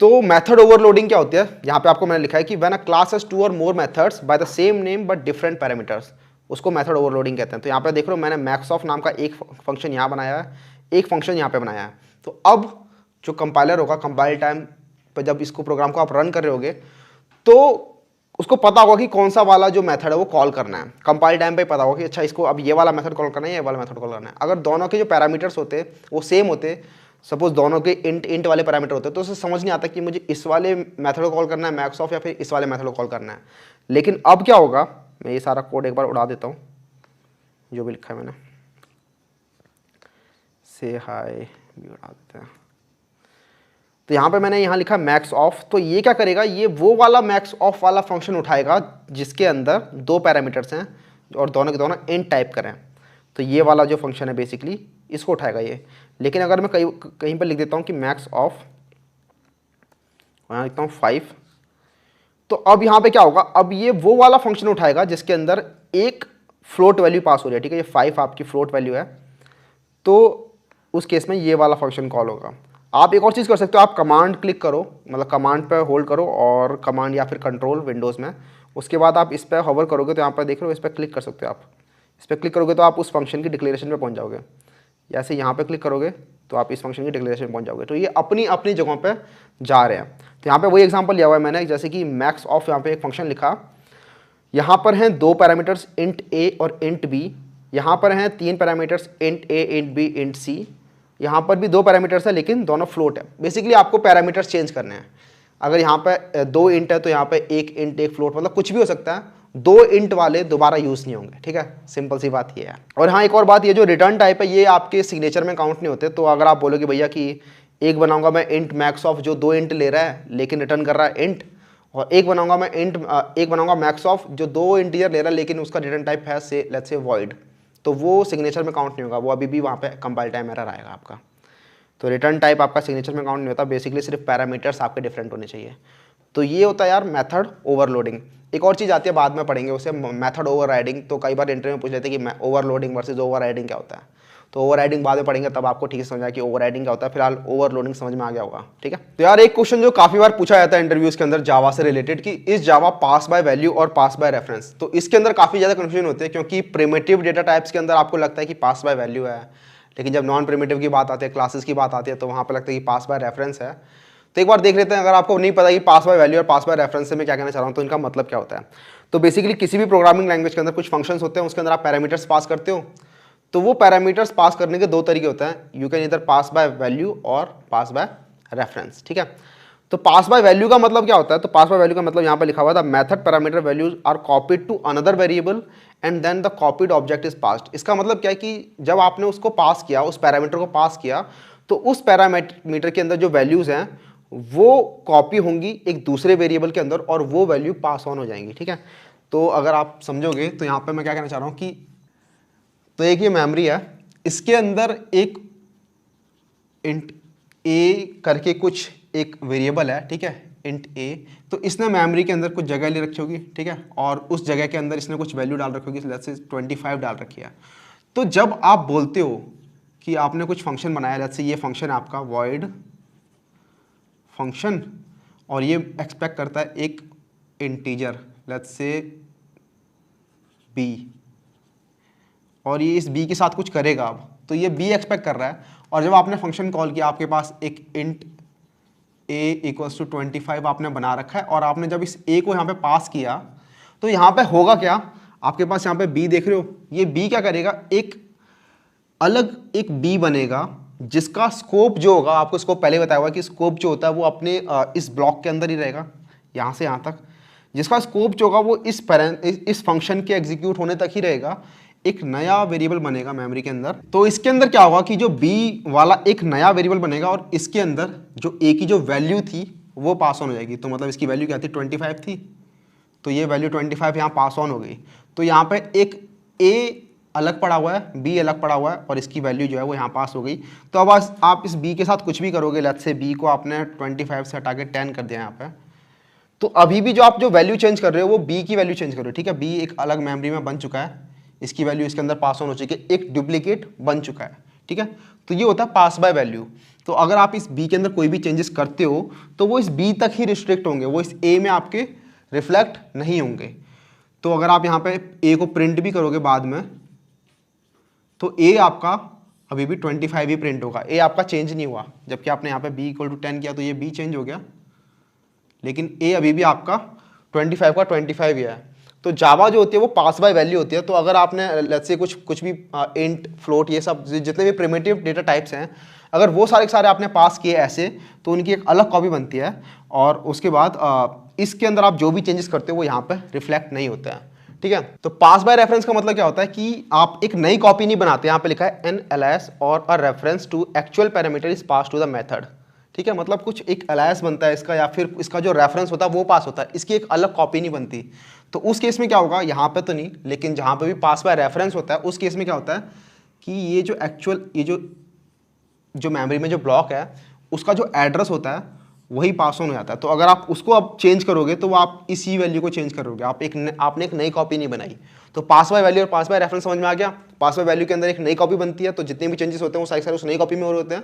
तो मेथड ओवरलोडिंग क्या होती है? यहाँ पे आपको मैंने लिखा है कि when a class has 2 or more methods by the same name but different parameters, उसको मेथड ओवरलोडिंग कहते हैं। तो यहाँ पे देख लो मैंने मैक्स ऑफ नाम का एक फंक्शन यहाँ बनाया है, एक फंक्शन यहाँ पे बनाया है। तो अब जो कंपाइलर होगा, कंपाइल टाइम पर जब इसको प्रोग्राम को आप रन कर रहे होगे तो उसको पता होगा कि कौन सा वाला जो मेथड है वो कॉल करना है। कंपाइल टाइम पे पता होगा कि अच्छा इसको अब ये वाला मेथड कॉल करना है, ये वाला मेथड कॉल करना है। अगर दोनों के जो पैरामीटर्स होते वो सेम होते, सपोज दोनों के इंट वाले पैरामीटर होते, तो उसे समझ नहीं आता कि मुझे इस वाले मेथड को कॉल करना है मैक्स ऑफ या फिर इस वाले मेथड को कॉल करना है। लेकिन अब क्या होगा, मैं ये सारा कोड एक बार उड़ा देता हूँ जो भी लिखा है मैंने, से हाय भी उड़ा देते हैं। तो यहाँ पे मैंने यहाँ लिखा मैक्स ऑफ, तो ये क्या करेगा, ये वो वाला मैक्स ऑफ वाला फंक्शन उठाएगा जिसके अंदर दो पैरामीटर्स हैं और दोनों के दोनों इंट टाइप करें। तो ये वाला जो फंक्शन है बेसिकली इसको उठाएगा ये। लेकिन अगर मैं कहीं पर लिख देता हूँ कि मैक्स ऑफ, यहाँ लिखता हूँ 5, तो अब यहाँ पे क्या होगा, अब ये वो वाला फंक्शन उठाएगा जिसके अंदर एक फ्लोट वैल्यू पास हो रही है, ठीक है, ये 5 आपकी फ्लोट वैल्यू है, तो उस केस में ये वाला फंक्शन कॉल होगा। आप एक और चीज़ कर सकते हो, आप कमांड क्लिक करो, मतलब कमांड पे होल्ड करो और कमांड या फिर कंट्रोल विंडोज़ में, उसके बाद आप इस पर होवर करोगे तो यहाँ पर देख रहे हो, इस पर क्लिक कर सकते हो आप। इस पर क्लिक करोगे तो आप उस फंक्शन की डिक्लेरेशन पे पहुँच जाओगे। जैसे यहाँ पे क्लिक करोगे तो आप इस फंक्शन की डिक्लेरेशन पहुँच जाओगे। तो ये अपनी अपनी जगहों पे जा रहे हैं। तो यहाँ पे वही एग्जांपल लिया हुआ है मैंने, जैसे कि मैक्स ऑफ, यहाँ पे एक फंक्शन लिखा, यहाँ पर हैं दो पैरामीटर्स इंट ए और इंट बी, यहाँ पर हैं तीन पैरामीटर्स इंट ए, इंट बी, इंट सी, यहाँ पर भी दो पैरामीटर्स है लेकिन दोनों फ्लोट है। बेसिकली आपको पैरामीटर्स चेंज करने हैं। अगर यहाँ पे दो इंट है तो यहाँ पे एक इंट एक फ्लोट, मतलब कुछ भी हो सकता है, दो इंट वाले दोबारा यूज़ नहीं होंगे, ठीक है, सिंपल सी बात ये है। और हाँ, एक और बात, ये जो रिटर्न टाइप है ये आपके सिग्नेचर में काउंट नहीं होते। तो अगर आप बोलोगे भैया कि एक बनाऊंगा मैं इंट मैक्स ऑफ जो दो इंट ले रहा है लेकिन रिटर्न कर रहा है इंट, और एक बनाऊंगा मैं एक बनाऊंगा मैक्स ऑफ जो दो इंटीजर ले रहा है लेकिन उसका रिटर्न टाइप है से लेट्स से वॉइड, तो वो सिग्नेचर में काउंट नहीं होगा, वो अभी भी वहाँ पे कंपाइल टाइम एरर आएगा आपका। तो रिटर्न टाइप आपका सिग्नेचर में काउंट नहीं होता, बेसिकली सिर्फ पैरामीटर्स आपके डिफरेंट होने चाहिए। तो ये होता है यार मेथड ओवरलोडिंग। एक और चीज़ आती है, बाद में पढ़ेंगे उसे, मेथड ओवरराइडिंग। तो कई बार इंटरव्यू में पूछ लेते हैं कि ओवरलोडिंग वर्सेस ओवरराइडिंग क्या होता है। तो ओवरराइडिंग बाद में पढ़ेंगे, तब आपको ठीक से समझ आया कि ओवरराइडिंग क्या होता है। फिलहाल ओवरलोडिंग समझ में आ गया होगा, ठीक है। तो यार एक क्वेश्चन जो काफी बार पूछा जाता है इंटरव्यूज के अंदर जावा से रिलेटेड, कि इस जावा पास बाय वैल्यू और पास बाय रेफरेंस, तो इसके अंदर काफी ज्यादा कंफ्यूजन होती है, क्योंकि प्रिमिटिव डेटा टाइप्स के अंदर आपको लगता है कि पास बाय वैल्यू है, लेकिन जब नॉन प्रिमिटिव की बात आती है, क्लासेस की बात आती है, तो वहाँ पर लगता है कि पास बाय रेफरेंस है। तो एक बार देख लेते हैं, अगर आपको नहीं पता कि पास बाय वैल्यू और पास बाय रेफरेंस से मैं क्या कहना चाह रहा हूँ, तो इनका मतलब क्या होता है। तो बेसिकली किसी भी प्रोग्रामिंग लैंग्वेज के अंदर कुछ फंक्शंस होते हैं, उसके अंदर आप पैरामीटर्स पास करते हो। तो वो पैरामीटर्स पास करने के दो तरीके होते हैं, यू कैन इधर पास बाय वैल्यू और पास बाय रेफरेंस, ठीक है। तो पास बाय वैल्यू का मतलब क्या होता है, तो पास बाय वैल्यू का मतलब यहाँ पे लिखा हुआ था, method parameter values are copied to another variable and then the copied object is passed. इसका मतलब क्या है कि जब आपने उसको पास किया, उस पैरामीटर को पास किया, तो उस पैरामीटर के अंदर जो वैल्यूज हैं वो कॉपी होंगी एक दूसरे वेरिएबल के अंदर और वो वैल्यू पास ऑन हो जाएंगी, ठीक है। तो अगर आप समझोगे तो यहाँ पे मैं क्या कहना चाह रहा हूँ कि, तो एक ये मेमोरी है, इसके अंदर एक इंट ए करके कुछ एक वेरिएबल है, ठीक है, इंट ए। तो इसने मेमोरी के अंदर कुछ जगह ले रखी होगी, ठीक है, और उस जगह के अंदर इसने कुछ वैल्यू डाल रखी होगी, लेट्स से 25 डाल रखी है। तो जब आप बोलते हो कि आपने कुछ फंक्शन बनाया, लेट्स से ये फंक्शन है आपका वॉइड फंक्शन, और ये एक्सपेक्ट करता है एक इंटीजर, लेट्स से बी, और ये इस बी के साथ कुछ करेगा। अब तो ये बी एक्सपेक्ट कर रहा है, और जब आपने फंक्शन कॉल किया, आपके पास एक इंट ए इक्वल्स टू 25 आपने बना रखा है, और आपने जब इस ए को यहाँ पे पास किया, तो यहाँ पे होगा क्या, आपके पास यहाँ पे बी देख रहे हो, ये बी क्या करेगा, एक अलग एक बी बनेगा जिसका स्कोप जो होगा, आपको स्कोप पहले बताया हुआ कि स्कोप जो होता है वो अपने इस ब्लॉक के अंदर ही रहेगा, यहाँ से यहाँ तक, जिसका स्कोप जो होगा वो इस फंक्शन के एग्जीक्यूट होने तक ही रहेगा। एक नया वेरिएबल बनेगा मेमोरी के अंदर। तो इसके अंदर क्या होगा कि जो बी वाला एक नया वेरिएबल बनेगा और इसके अंदर जो ए की जो वैल्यू थी वो पास ऑन हो जाएगी। तो मतलब इसकी वैल्यू क्या थी, 25 थी, तो ये वैल्यू 25 यहाँ पास ऑन हो गई। तो यहाँ पे एक ए अलग पड़ा हुआ है, बी अलग पड़ा हुआ है, और इसकी वैल्यू जो है वो यहाँ पास हो गई। तो अब आप इस बी के साथ कुछ भी करोगे, लेट्स से बी को आपने 25 से हटा के 10 कर दिया यहाँ पे, तो अभी भी जो आप जो वैल्यू चेंज कर रहे हो वो बी की वैल्यू चेंज कर रहे हो, ठीक है। बी एक अलग मेमोरी में बन चुका है, इसकी वैल्यू इसके अंदर पास ऑन हो चुकी है, एक डुप्लीकेट बन चुका है, ठीक है। तो ये होता है पास बाय वैल्यू। तो अगर आप इस बी के अंदर कोई भी चेंजेस करते हो तो वो इस बी तक ही रिस्ट्रिक्ट होंगे, वो इस ए में आपके रिफ्लेक्ट नहीं होंगे। तो अगर आप यहाँ पे ए को प्रिंट भी करोगे बाद में, तो ए आपका अभी भी 25 ही प्रिंट होगा, ए आपका चेंज नहीं हुआ। जबकि आपने यहाँ पे बी इक्वल टू 10 किया तो ये बी चेंज हो गया, लेकिन ए अभी भी आपका 25 का 25 ही है। तो जावा जो होती है वो पास बाय वैल्यू होती है। तो अगर आपने लेट्स से कुछ भी इंट फ्लोट ये सब जितने भी प्रिमिटिव डेटा टाइप्स हैं, अगर वो सारे के सारे आपने पास किए ऐसे, तो उनकी एक अलग कॉपी बनती है, और उसके बाद इसके अंदर आप जो भी चेंजेस करते हो वो यहाँ पे रिफ्लेक्ट नहीं होता है, ठीक है। तो पास बाय रेफरेंस का मतलब क्या होता है कि आप एक नई कॉपी नहीं बनाते, यहाँ पे लिखा है एन एल एस और a reference to actual parameter is passed to the method, ठीक है, मतलब कुछ एक अलायस बनता है इसका, या फिर इसका जो रेफरेंस होता है वो पास होता है, इसकी एक अलग कॉपी नहीं बनती। तो उस केस में क्या होगा, यहाँ पे तो नहीं, लेकिन जहाँ पे भी पास बाय रेफरेंस होता है उस केस में क्या होता है कि ये जो एक्चुअल ये जो मेमोरी में जो ब्लॉक है उसका जो एड्रेस होता है वही पास ऑन हो जाता है। तो अगर आप उसको अब चेंज करोगे तो वो आप इसी वैल्यू को चेंज करोगे, आपने एक नई कॉपी नहीं बनाई। तो पास बाय वैल्यू और पास बाय रेफरेंस समझ में आ गया। पास बाय वैल्यू के अंदर एक नई कॉपी बनती है, तो जितने भी चेंजेस होते हैं वो सारे उस नई कॉपी में हो रहे होते हैं।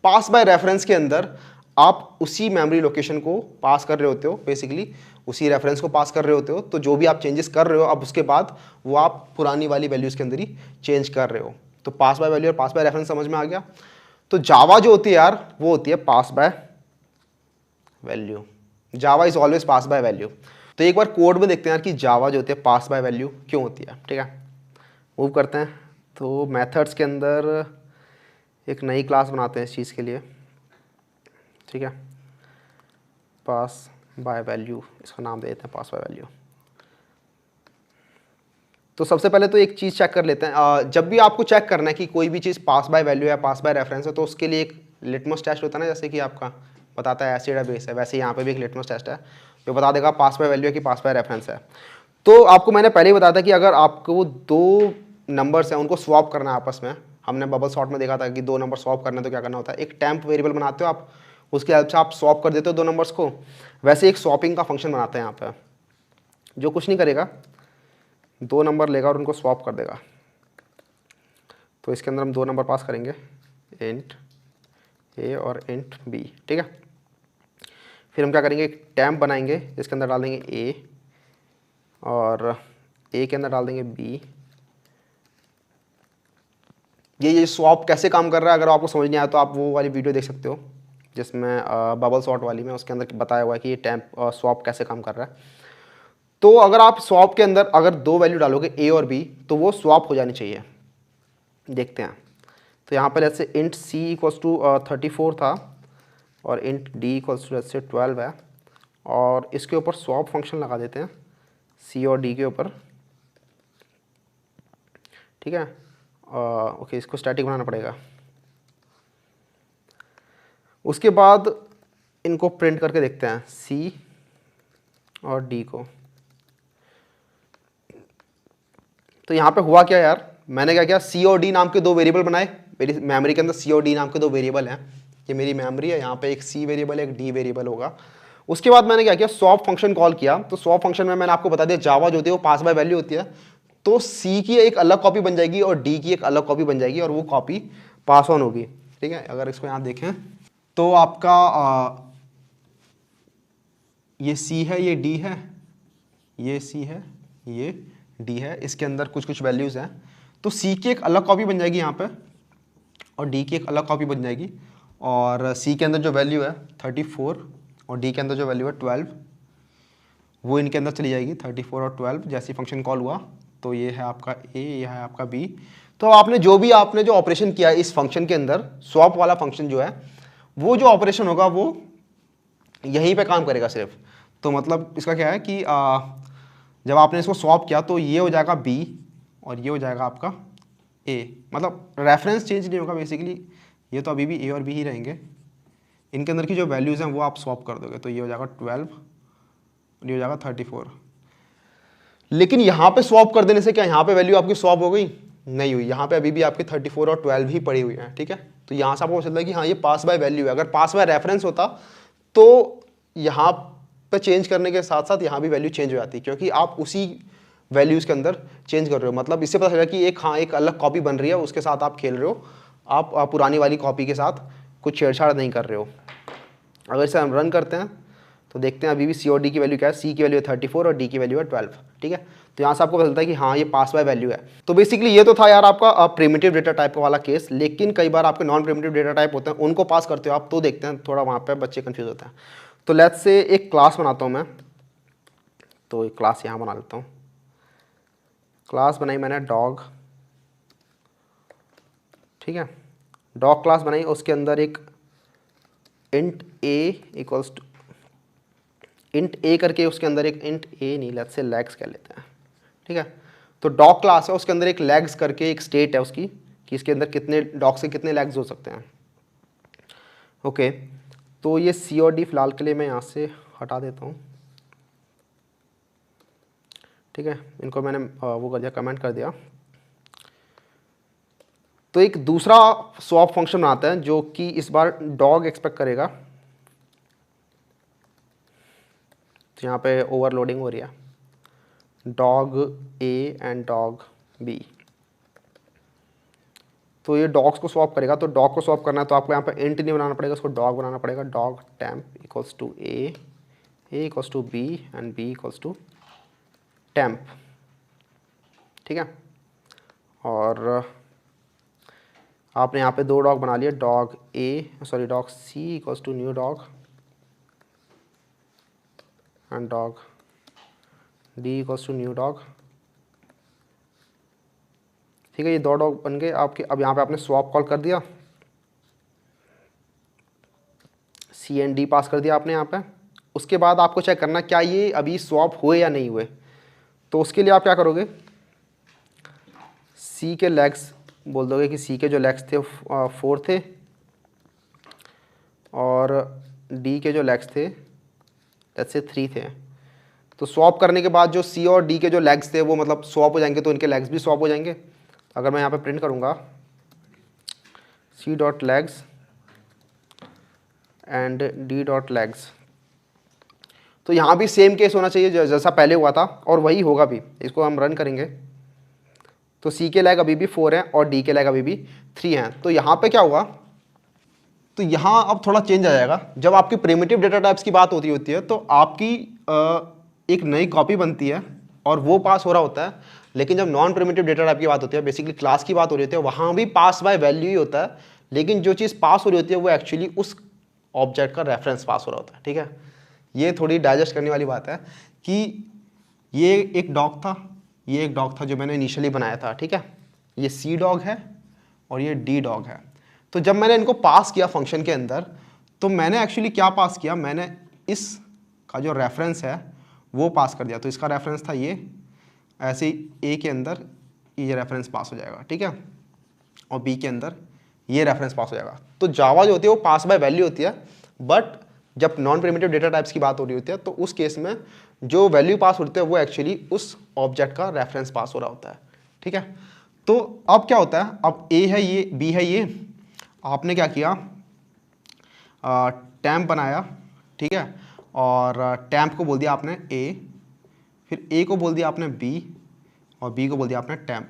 पास बाय रेफरेंस के अंदर आप उसी मेमोरी लोकेशन को पास कर रहे होते हो, बेसिकली उसी रेफरेंस को पास कर रहे होते हो। तो जो भी आप चेंजेस कर रहे हो अब उसके बाद वो आप पुरानी वाली वैल्यूज के अंदर ही चेंज कर रहे हो। तो पास बाय वैल्यू और पास बाय रेफरेंस समझ में आ गया। तो जावा जो होती है यार वो होती है pass by value. Java is always pass by value. तो एक बार कोड में देखते हैं यार कि जावा जो होती है पास बाय वैल्यू क्यों होती है। ठीक है, मूव करते हैं। तो मेथड्स के अंदर एक नई क्लास बनाते हैं इस चीज़ के लिए। ठीक है, पास बाय वैल्यू, इसका नाम दे देते हैं पास बाय वैल्यू। तो सबसे पहले तो एक चीज़ चेक कर लेते हैं। जब भी आपको चेक करना है कि कोई भी चीज़ पास बाय वैल्यू या पास बाय रेफरेंस है तो उसके लिए एक लिटमस टेस्ट होता है ना, जैसे कि आपका बताता है एसिड या बेस है, वैसे यहाँ पे भी एक लिटमस टेस्ट है जो बता देगा पास बाय वैल्यू है कि पास बाय रेफरेंस है। तो आपको मैंने पहले ही बताया था कि अगर आपको दो नंबर्स हैं उनको स्वैप करना है आपस में, हमने बबल सॉर्ट में देखा था कि दो नंबर स्वैप करना है तो क्या करना होता है, एक टेम्प वेरिएबल बनाते हो आप, उसकी हेल्प से आप स्वैप कर देते हो दो नंबर्स को। वैसे एक स्वैपिंग का फंक्शन बनाते हैं यहाँ पे, जो कुछ नहीं करेगा, दो नंबर लेगा और उनको स्वैप कर देगा। तो इसके अंदर हम दो नंबर पास करेंगे, इंट ए और इंट बी। ठीक है, फिर हम क्या करेंगे, एक टैम्प बनाएंगे जिसके अंदर डाल देंगे ए और ए के अंदर डाल देंगे बी। ये स्वैप कैसे काम कर रहा है अगर आपको समझ नहीं आया तो आप वो वाली वीडियो देख सकते हो जिसमें बबल सॉर्ट वाली में, उसके अंदर बताया हुआ है कि ये टैम्प स्वैप कैसे काम कर रहा है। तो अगर आप स्वैप के अंदर अगर दो वैल्यू डालोगे ए और बी तो वो स्वैप हो जानी चाहिए। देखते हैं, तो यहाँ पर जैसे इंट सी इक्वल्स टू 34 था और इंट डी इक्वल्स टू जैसे 12 है, और इसके ऊपर स्वैप फंक्शन लगा देते हैं सी और डी के ऊपर। ठीक है, ओके, इसको स्टैटिक बनाना पड़ेगा। उसके बाद इनको प्रिंट करके देखते हैं सी और डी को। तो यहाँ पे हुआ क्या यार, मैंने क्या किया, सी और डी नाम के दो वेरिएबल बनाए। मेरी मेमोरी के अंदर सी और डी नाम के दो वेरिएबल हैं, ये मेरी मेमोरी है, यहाँ पे एक सी वेरिएबल एक डी वेरिएबल होगा। उसके बाद मैंने क्या किया, स्वैप फंक्शन कॉल किया। तो स्वैप फंक्शन में मैंने आपको बता दिया जावा जो होती है वो पास बाय वैल्यू होती है। तो सी की एक अलग कॉपी बन जाएगी और डी की एक अलग कॉपी बन जाएगी और वो कॉपी पास ऑन होगी। ठीक है, अगर इसको यहाँ देखें तो आपका ये सी है, ये डी है, ये सी है, ये डी है, इसके अंदर कुछ कुछ वैल्यूज़ हैं। तो सी की एक अलग कॉपी बन जाएगी यहाँ पे और डी की एक अलग कॉपी बन जाएगी, और सी के अंदर जो वैल्यू है 34 और डी के अंदर जो वैल्यू है 12 वो इनके अंदर चली जाएगी। 34 और 12 जैसे फंक्शन कॉल हुआ तो ये है आपका ए, ये है आपका बी। तो आपने जो ऑपरेशन किया इस फंक्शन के अंदर, स्वैप वाला फंक्शन जो है वो जो ऑपरेशन होगा वो यहीं पे काम करेगा सिर्फ। तो मतलब इसका क्या है कि जब आपने इसको स्वैप किया तो ये हो जाएगा बी और ये हो जाएगा आपका ए, मतलब रेफरेंस चेंज नहीं होगा बेसिकली, ये तो अभी भी ए और बी ही रहेंगे। इनके अंदर की जो वैल्यूज़ हैं वो आप स्वैप कर दोगे तो ये हो जाएगा 12 और ये हो जाएगा 34। लेकिन यहाँ पे स्वैप कर देने से क्या यहाँ पे वैल्यू आपकी स्वैप हो गई? नहीं हुई, यहाँ पे अभी भी आपकी 34 और 12 ही पड़ी हुई है। ठीक है, तो यहाँ से आपको पता चलता है कि हाँ ये पास बाय वैल्यू है। अगर पास बाय रेफरेंस होता तो यहाँ पे चेंज करने के साथ साथ यहाँ भी वैल्यू चेंज हो जाती, क्योंकि आप उसी वैल्यूज़ के अंदर चेंज कर रहे हो। मतलब इससे पता चला कि एक अलग कॉपी बन रही है, उसके साथ आप खेल रहे हो, आप पुरानी वाली कॉपी के साथ कुछ छेड़छाड़ नहीं कर रहे हो। अगर इसे हम रन करते हैं तो देखते हैं अभी भी सी और डी की वैल्यू क्या है, सी की वैल्यू है 34 और डी की वैल्यू है 12। ठीक है, तो यहाँ से आपको पता चलता है कि हाँ ये पास बाय वैल्यू है। तो बेसिकली ये तो था यार आपका प्रिमिटिव डेटा टाइप वाला केस, लेकिन कई बार आपके नॉन प्रिमिटिव डेटा टाइप होते हैं उनको पास करते हो आप, तो देखते हैं थोड़ा वहाँ पर बच्चे कन्फ्यूज होते हैं। तो लेट्स से एक क्लास बनाता हूँ मैं, तो एक क्लास यहाँ बना लेता हूँ। क्लास बनाई मैंने डॉग। ठीक है, डॉग क्लास बनाई, उसके अंदर एक int A equals to int A करके, उसके अंदर एक इंट ए नहीं, लेट्स से लेग्स कह लेते हैं। ठीक है, तो डॉग क्लास है, उसके अंदर एक लेग्स करके एक स्टेट है उसकी कि इसके अंदर कितने डॉग से कितने लेग्स हो सकते हैं। ओके, तो ये सी और डी फिलहाल के लिए मैं यहाँ से हटा देता हूँ, ठीक है। इनको मैंने वो कर दिया, कमेंट कर दिया। तो एक दूसरा स्वैप फंक्शन आता है जो कि इस बार डॉग एक्सपेक्ट करेगा। तो यहाँ पे ओवरलोडिंग हो रही है, dog A and dog B. तो ये डॉग्स को स्वैप करेगा। तो डॉग को स्वैप करना है तो आपको यहाँ पे इंट नहीं बनाना पड़ेगा, उसको डॉग बनाना पड़ेगा। Dog temp equals to A equals to B and B equals to temp, ठीक है। और आपने यहाँ पे 2 डॉग बना लिए, dog C equals to new dog and dog D equals to new dog, ठीक है। ये 2 डॉग बन गए आपके। अब यहाँ पे आपने स्वैप कॉल कर दिया, सी एंड डी पास कर दिया आपने यहाँ पे। उसके बाद आपको चेक करना क्या ये अभी स्वैप हुए या नहीं हुए। तो उसके लिए आप क्या करोगे, सी के लेग्स बोल दोगे कि सी के जो लेग्स थे 4 थे और डी के जो लेग्स थे लेट्स से 3 थे। तो स्वैप करने के बाद जो सी और डी के जो लेग्स थे वो मतलब स्वैप हो जाएंगे, तो इनके लेग्स भी स्वैप हो जाएंगे। अगर मैं यहाँ पे प्रिंट करूँगा C dot legs and D dot legs, तो यहाँ भी सेम केस होना चाहिए जैसा पहले हुआ था, और वही होगा भी। इसको हम रन करेंगे तो सी के लेग अभी भी 4 हैं और डी के लेग अभी भी 3 हैं। तो यहाँ पे क्या हुआ, तो यहाँ अब थोड़ा चेंज आ जाएगा। जब आपकी प्रिमिटिव डेटा टाइप्स की बात होती है तो आपकी एक नई कॉपी बनती है और वो पास हो रहा होता है। लेकिन जब नॉन प्रिमिटिव डेटा टाइप की बात होती है, बेसिकली क्लास की बात हो रही होती है, वहाँ भी पास बाय वैल्यू ही होता है। लेकिन जो चीज़ पास हो रही होती है वो एक्चुअली उस ऑब्जेक्ट का रेफरेंस पास हो रहा होता है, ठीक है। ये थोड़ी डाइजेस्ट करने वाली बात है कि ये एक डॉग था, ये एक डॉग था जो मैंने इनिशियली बनाया था, ठीक है। ये सी डॉग है और ये डी डॉग है। तो जब मैंने इनको पास किया फंक्शन के अंदर, तो मैंने एक्चुअली क्या पास किया, मैंने इस का जो रेफरेंस है वो पास कर दिया। तो इसका रेफरेंस था ये, ऐसे ही ए के अंदर ये रेफरेंस पास हो जाएगा, ठीक है, और बी के अंदर ये रेफरेंस पास हो जाएगा। तो जावा जो होती है वो पास बाय वैल्यू होती है, बट जब नॉन प्रिमिटिव डेटा टाइप्स की बात हो रही होती है तो उस केस में जो वैल्यू पास होती है वो एक्चुअली उस ऑब्जेक्ट का रेफरेंस पास हो रहा होता है, ठीक है। तो अब क्या होता है, अब ए है ये, बी है ये, आपने क्या किया, टैम्प बनाया, ठीक है, और टैम्प को बोल दिया आपने ए, फिर ए को बोल दिया आपने बी और बी को बोल दिया आपने टैम्प।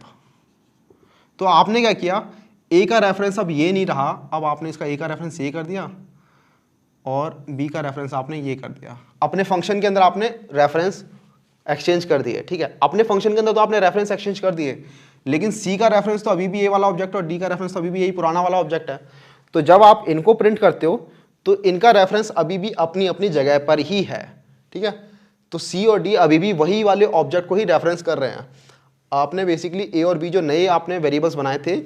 तो आपने क्या किया, ए का रेफरेंस अब ये नहीं रहा, अब आपने इसका ए का रेफरेंस ये कर दिया और बी का रेफरेंस आपने ये कर दिया। अपने फंक्शन के अंदर आपने रेफरेंस एक्सचेंज कर दिए, ठीक है। अपने फंक्शन के अंदर तो आपने रेफरेंस एक्सचेंज कर दिए, लेकिन सी का रेफरेंस तो अभी भी ये वाला ऑब्जेक्ट और डी का रेफरेंस तो अभी भी यही पुराना वाला ऑब्जेक्ट है। तो जब आप इनको प्रिंट करते हो तो इनका रेफरेंस अभी भी अपनी अपनी जगह पर ही है, ठीक है। तो सी और डी अभी भी वही वाले ऑब्जेक्ट को ही रेफरेंस कर रहे हैं। आपने बेसिकली ए और बी जो नए आपने वेरिएबल्स बनाए थे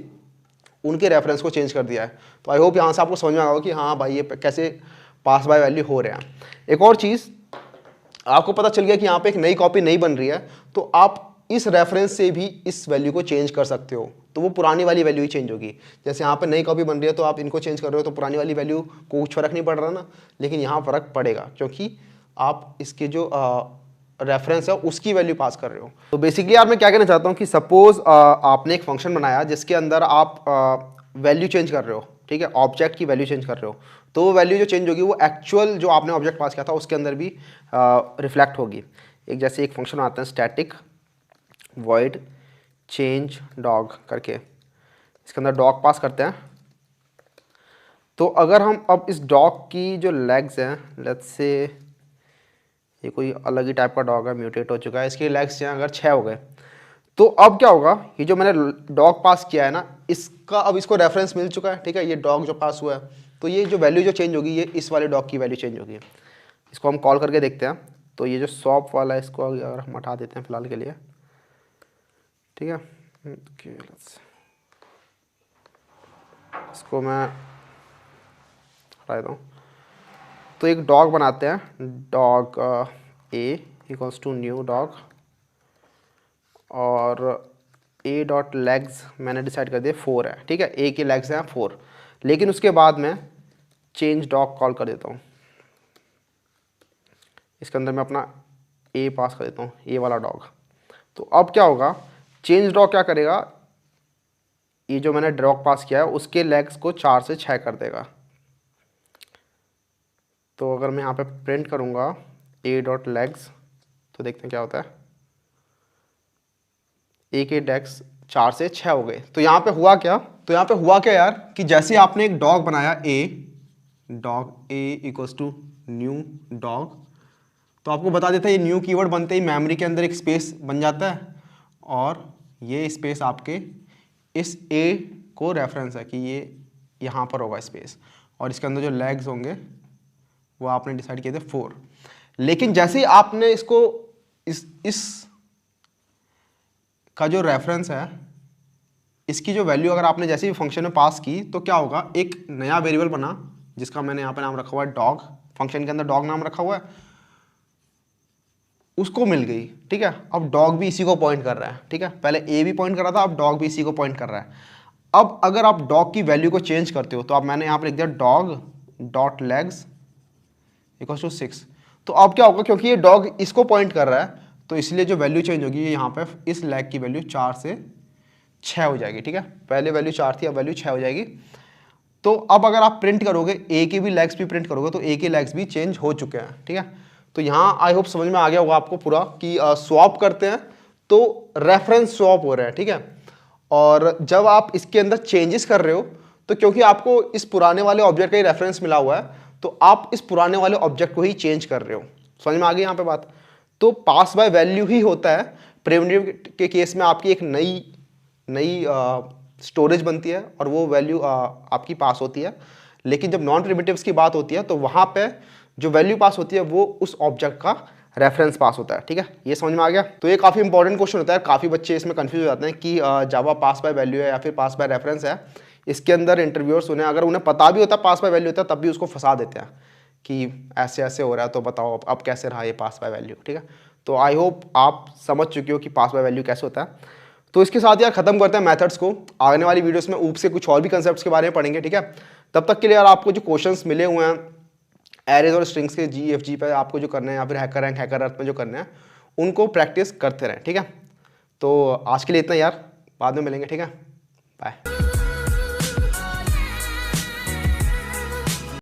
उनके रेफरेंस को चेंज कर दिया है। तो आई होप यहाँ से आपको समझ में आएगा कि हाँ भाई ये कैसे पास बाय वैल्यू हो रहे हैं। एक और चीज़ आपको पता चल गया कि यहाँ पे एक नई कॉपी नहीं बन रही है, तो आप इस रेफरेंस से भी इस वैल्यू को चेंज कर सकते हो। तो वो पुरानी वाली वैल्यू ही चेंज होगी। जैसे यहाँ पे नई कॉपी बन रही है तो आप इनको चेंज कर रहे हो तो पुरानी वाली वैल्यू को कुछ फर्क नहीं पड़ रहा ना, लेकिन यहाँ फर्क पड़ेगा क्योंकि आप इसके जो रेफरेंस है उसकी वैल्यू पास कर रहे हो। तो बेसिकली यार मैं क्या कहना चाहता हूँ कि सपोज आपने एक फंक्शन बनाया जिसके अंदर आप वैल्यू चेंज कर रहे हो, ठीक है, ऑब्जेक्ट की वैल्यू चेंज कर रहे हो, तो वो वैल्यू जो चेंज होगी वो एक्चुअल जो आपने ऑब्जेक्ट पास किया था उसके अंदर भी रिफ्लेक्ट होगी। एक जैसे एक फंक्शन आता है स्टैटिक वॉइड चेंज डॉग करके, इसके अंदर डॉग पास करते हैं। तो अगर हम अब इस डॉग की जो लेग्स हैं, लेट्स से ये कोई अलग ही टाइप का डॉग है, म्यूटेट हो चुका है, इसके लेग्स हैं अगर 6 हो गए, तो अब क्या होगा, ये जो मैंने डॉग पास किया है ना, इसका अब इसको रेफरेंस मिल चुका है, ठीक है, ये डॉग जो पास हुआ है, तो ये जो वैल्यू जो चेंज होगी ये इस वाले डॉग की वैल्यू चेंज होगी। इसको हम कॉल करके देखते हैं। तो ये जो सॉप वाला है इसको अगर हम हटा देते हैं फिलहाल के लिए, ठीक है, इसको मैं हटा देता हूँ। तो एक डॉग बनाते हैं, dog A equals to new dog, और ए डॉट लेग्स मैंने डिसाइड कर दिया 4 है, ठीक है, ए के लेग्स हैं 4, लेकिन उसके बाद में चेंज डॉग कॉल कर देता हूँ, इसके अंदर मैं अपना ए पास कर देता हूँ, ए वाला डॉग। तो अब क्या होगा, चेंज डॉग क्या करेगा, ये जो मैंने डॉग पास किया है उसके लेग्स को 4 से 6 कर देगा। तो अगर मैं यहाँ पे प्रिंट करूँगा ए डॉट लेग्स, तो देखते हैं क्या होता है, ए के लेग्स 4 से 6 हो गए। तो यहाँ पे हुआ क्या, तो यहाँ पे हुआ क्या यार, कि जैसे आपने एक डॉग बनाया A, dog A equals to new dog, तो आपको बता देता है ये न्यू कीवर्ड बनते ही मेमोरी के अंदर एक स्पेस बन जाता है, और ये स्पेस आपके इस ए को रेफरेंस है कि ये यहाँ पर होगा स्पेस, और इसके अंदर जो लेग्स होंगे वो आपने डिसाइड किए थे 4। लेकिन जैसे ही आपने इसको इस का जो रेफरेंस है, इसकी जो वैल्यू अगर आपने जैसे ही फंक्शन में पास की, तो क्या होगा, एक नया वेरिएबल बना जिसका मैंने यहाँ पे नाम रखा हुआ है डॉग, फंक्शन के अंदर डॉग नाम रखा हुआ है, उसको मिल गई। ठीक है, अब डॉग भी इसी को पॉइंट कर रहा है। ठीक है, पहले ए भी पॉइंट कर रहा था, अब डॉग भी इसी को पॉइंट कर रहा है। अब अगर आप डॉग की वैल्यू को चेंज करते हो, तो अब मैंने यहाँ पर लिख दिया dog dot legs equal to 6। तो अब क्या होगा, क्योंकि ये डॉग इसको पॉइंट कर रहा है, तो इसलिए जो वैल्यू चेंज होगी, यहाँ पे इस लेग की वैल्यू 4 से 6 हो जाएगी। ठीक है, पहले वैल्यू 4 थी, अब वैल्यू 6 हो जाएगी। तो अब अगर आप प्रिंट करोगे, ए के भी लेग्स भी प्रिंट करोगे, तो ए के लेग्स भी चेंज हो चुके हैं। ठीक है, तो यहाँ आई होप समझ में आ गया होगा आपको पूरा कि स्वैप करते हैं तो रेफरेंस स्वैप हो रहा है। ठीक है, और जब आप इसके अंदर चेंजेस कर रहे हो, तो क्योंकि आपको इस पुराने वाले ऑब्जेक्ट का ही रेफरेंस मिला हुआ है, तो आप इस पुराने वाले ऑब्जेक्ट को ही चेंज कर रहे हो। समझ में आ गई यहाँ पे बात। तो पास बाय वैल्यू ही होता है। प्रिमिटिव के केस में आपकी एक नई स्टोरेज बनती है और वो वैल्यू आपकी पास होती है। लेकिन जब नॉन प्रिमिटिव्स की बात होती है, तो वहाँ पे जो वैल्यू पास होती है वो उस ऑब्जेक्ट का रेफरेंस पास होता है। ठीक है, ये समझ में आ गया। तो ये काफ़ी इंपॉर्टेंट क्वेश्चन होता है, काफ़ी बच्चे इसमें कंफ्यूज हो जाते हैं कि जावा पास बाय वैल्यू है या फिर पास बाय रेफरेंस है। इसके अंदर इंटरव्यूअर्स उन्हें, अगर उन्हें पता भी होता है पास बाय वैल्यू होता है, तब भी उसको फंसा देते हैं कि ऐसे ऐसे हो रहा है, तो बताओ अब कैसे रहा ये पास बाय वैल्यू। ठीक है, तो आई होप आप समझ चुके हो कि पास बाय वैल्यू कैसे होता है। तो इसके साथ यार खत्म करते हैं मेथड्स को। आने वाली वीडियोस में ऊप से कुछ और भी कंसेप्ट्स के बारे में पढ़ेंगे। ठीक है, तब तक के लिए यार आपको जो क्वेश्चंस मिले हुए हैं एरेज और स्ट्रिंग्स के GFG पे आपको जो करने हैं, या फिर हैकर रैंक हैकर अर्थ में जो करने हैं, उनको प्रैक्टिस करते रहें। ठीक है, तो आज के लिए इतना यार, बाद में मिलेंगे। ठीक है, बाय।